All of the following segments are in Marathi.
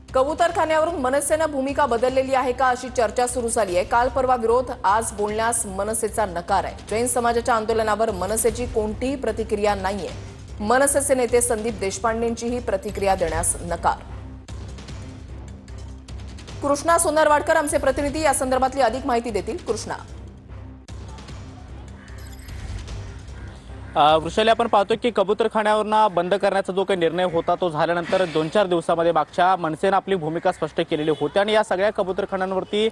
कबूतरखान्यावरून मनसेने भूमिका बदललेली आहे का अशी चर्चा सुरू झाली आहे। काल परवा विरोध, आज बोलण्यास मनसेचा नकार आहे। जैन समाजाच्या आंदोलनावर मनसेची कोणतीही प्रतिक्रिया नाहीये। मनसेचे नेते संदीप देशपांडेंचीही प्रतिक्रिया देण्यास नकार। कृष्णा सोनरवाडकर आमचे प्रतिनिधी या संदर्भातली अधिक माहिती देतील। कृष्णा, वृषाली, आपण पाहतो की कबूतरखान्यावरनं बंद करण्याचा जो काही निर्णय होता तो झाल्यानंतर 2-4 दिवसामध्ये मागच्या मनसेने आपली भूमिका स्पष्ट केलेली होती आणि या सगळ्या कबूतरखान्यांवरती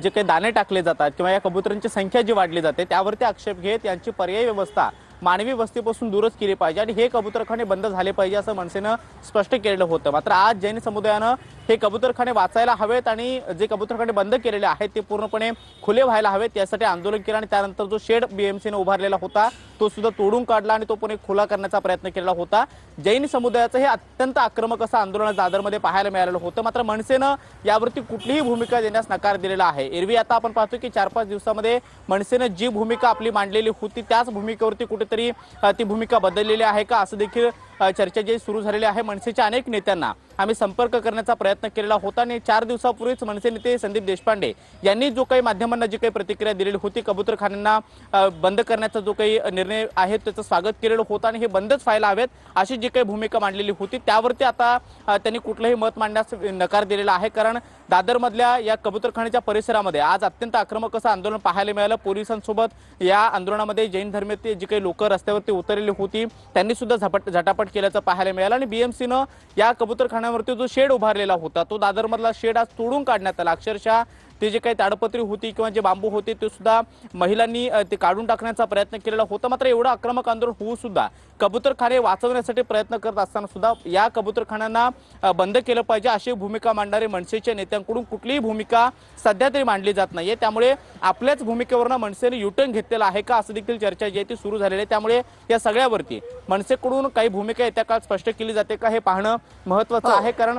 जे काही दाणे टाकले जातात किंवा या कबुतरांची संख्या जी वाढली जाते त्यावरती आक्षेप घेत यांची पर्यायी व्यवस्था मानवी वस्तीपासून दूरच केली पाहिजे आणि हे कबूतरखाने बंद झाले पाहिजे असं मनसेनं स्पष्ट केलेलं होतं। मात्र आज जैन समुदायानं हे कबूतरखाने वाचायला हवेत आणि जे कबूतरखाने बंद केलेले आहेत ते पूर्णपणे खुले व्हायला हवेत यासाठी आंदोलन केलं आणि त्यानंतर जो शेड बीएमसीने उभारलेला होता तो सुद्धा तोडून काढला आणि तो पुणे खुला करण्याचा प्रयत्न केलेला होता। जैन समुदायाचं हे अत्यंत आक्रमक असं आंदोलन दादरमध्ये पाहायला मिळालेलं होतं। मात्र मनसेनं यावरती कुठलीही भूमिका देण्यास नकार दिलेला आहे। एरवी आता आपण पाहतो की 4-5 दिवसामध्ये मनसेनं जी भूमिका आपली मांडलेली होती त्याच भूमिकेवरती कुठेतरी ती भूमिका बदललेली आहे का असं देखील चर्चा जी सुरू झालेली आहे। मनसेच्या अनेक नेत्यांना आम्ही संपर्क करण्याचा प्रयत्न केलेला होता आणि 4 दिवसापूर्वीच मनसे नेते संदीप देशपांडे यांनी जो काही माध्यमांना जी काही प्रतिक्रिया दिलेली होती, कबूतरखान्यांना बंद करण्याचा जो काही निर्णय आहे त्याचं स्वागत केलेलं होतं आणि हे बंदच व्हायला हवेत अशी जी काही भूमिका मांडलेली होती त्यावरती आता त्यांनी कुठलंही मत मांडण्यास नकार दिलेला आहे। कारण दादरमधल्या या कबूतरखान्याच्या परिसरामध्ये आज अत्यंत आक्रमक असं आंदोलन पाहायला मिळालं। पोलिसांसोबत या आंदोलनामध्ये जैन धर्मीय जी काही लोक रस्त्यावरती उतरलेली होती त्यांनी सुद्धा झटापट केल्याचं पाहायला मिळालं आणि बीएमसीनं या कबूतरखान्यावरती जो शेड उभारलेला होता तो दादरमधला शेड आज तोडून काढण्यात आला। अक्षरशः ते जे काही ताडपत्री होती किंवा जे बांबू होते ते सुद्धा महिलांनी ते काढून टाकण्याचा प्रयत्न केलेला होता। मात्र एवढं आक्रमक आंदोलन होऊ सुद्धा कबूतरखाने वाचवण्यासाठी प्रयत्न करत असताना सुद्धा या कबूतरखान्यांना बंद केलं पाहिजे अशी भूमिका मांडणारे मनसेच्या नेत्यांकडून कुठलीही भूमिका सध्या तरी मांडली जात नाहीये। त्यामुळे आपल्याच भूमिकेवरनं मनसेने युटर्न घेतलेला आहे का असं देखील चर्चा जी आहे ती सुरू झालेली आहे। त्यामुळे या सगळ्यावरती मनसेकडून काही भूमिका येत्या काळात स्पष्ट केली जाते का हे पाहणं महत्त्वाचं आहे। कारण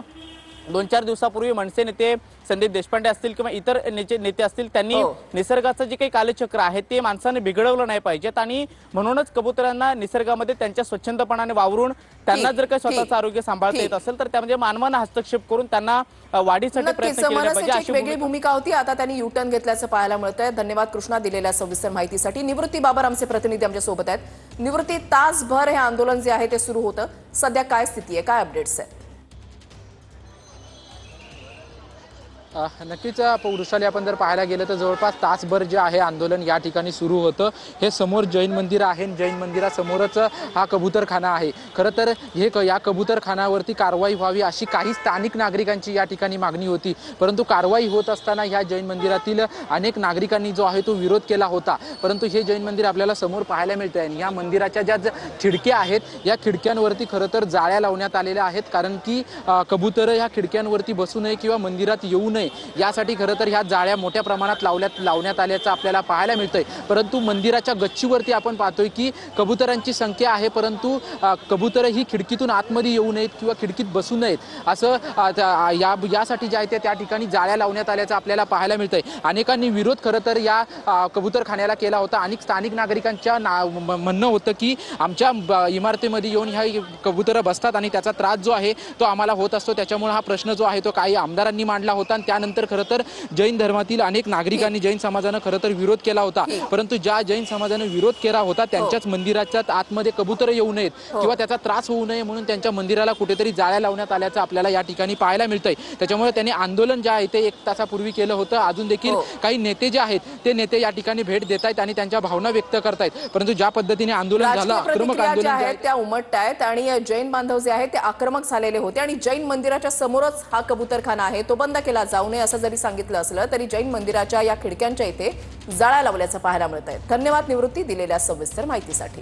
2-4 दिवसापूर्वी मनसे नेते संदीप देशपांडे असतील किंवा इतर नेते असतील त्यांनी निसर्गाचं जे काही कालचक्र आहे ते माणसाने बिघडवलं नाही पाहिजेत आणि म्हणूनच कबुतरांना निसर्गामध्ये त्यांच्या स्वच्छंदपणाने वावरून त्यांना जर काही स्वतःचं आरोग्य सांभाळता येत असेल तर त्यामध्ये मानवानं हस्तक्षेप करून त्यांना वाढीसाठी प्रयत्न केले पाहिजे अशी वेगळी भूमिका होती। आता त्यांनी युटर्न घेतल्याचं पाहायला मिळतंय। धन्यवाद कृष्णा दिलेल्या सविस्तर माहितीसाठी। निवृत्ती बाबर आमचे प्रतिनिधी आमच्या सोबत आहेत। निवृत्ती, तासभर हे आंदोलन जे आहे ते सुरू होतं, सध्या काय स्थिती आहे, काय अपडेट्स आहेत? नक्कीच वृषाली, आपण जर पाहायला गेलं तर जवळपास तासभर जे आहे आंदोलन या ठिकाणी सुरू होतं। हे समोर जैन मंदिर आहे, जैन मंदिरासमोरच हा कबूतरखाना आहे। खरं तर या कबूतरखान्यावरती कारवाई व्हावी अशी काही स्थानिक नागरिकांची या ठिकाणी मागणी होती, परंतु कारवाई होत असताना ह्या जैन मंदिरातील अनेक नागरिकांनी जो आहे तो विरोध केला होता। परंतु हे जैन मंदिर आपल्याला समोर पाहायला मिळतंय आणि या मंदिराच्या ज्या खिडक्या आहेत या खिडक्यांवरती खरं तर जाळ्या लावण्यात आलेल्या आहेत, कारण की कबूतर ह्या खिडक्यांवरती बसू नये किंवा मंदिरात येऊ नये यासाठी खरं तर ह्या जाळ्या मोठ्या प्रमाणात लावण्यात आल्याचं आपल्याला पाहायला मिळतंय। परंतु मंदिराच्या गच्चीवरती आपण पाहतोय की कबुतरांची संख्या आहे, परंतु कबूतर ही खिडकीतून आतमध्ये येऊ नयेत किंवा खिडकीत बसू नयेत असं यासाठी जे आहे ते त्या ठिकाणी जाळ्या लावण्यात आल्याचं आपल्याला पाहायला मिळतंय। अनेकांनी विरोध खरं तर या कबूतरखान्याला केला होता। अनेक स्थानिक नागरिकांच्या म्हणणं होतं की आमच्या इमारतीमध्ये येऊन ह्या कबूतर बसतात आणि त्याचा त्रास जो आहे तो आम्हाला होत असतो, त्याच्यामुळे हा प्रश्न जो आहे तो काही आमदारांनी मांडला होता आणि त्यानंतर खरं तर जैन धर्मातील अनेक नागरिकांनी जैन समाजानं खरं तर विरोध केला होता। परंतु ज्या जैन समाजाने विरोध केला होता त्यांच्याच मंदिराच्या आतमध्ये कबूतर येऊ नयेत किंवा त्याचा त्रास होऊ नये म्हणून त्यांच्या मंदिराला कुठेतरी जाळ्या लावण्यात आल्याचं आपल्याला या ठिकाणी पाहायला मिळतंय। त्याच्यामुळे त्यांनी आंदोलन जे आहे ते 1 तासापूर्वी केलं होतं। अजून देखील काही नेते जे आहेत ते नेते या ठिकाणी भेट देत आहेत आणि त्यांच्या भावना व्यक्त करतायत, परंतु ज्या पद्धतीने आंदोलन झालं, आक्रमक आंदोलन त्या उमटतायत आणि जैन बांधव जे आहेत ते आक्रमक झालेले होते आणि जैन मंदिराच्या समोरच हा कबूतरखाना आहे तो बंद केला जाऊ नये असं जरी सांगितलं असलं तरी जैन मंदिराच्या या खिडक्यांच्या इथे जाळ्या लावल्याचं पाहायला मिळत आहे। धन्यवाद निवृत्ती दिलेल्या सविस्तर माहितीसाठी।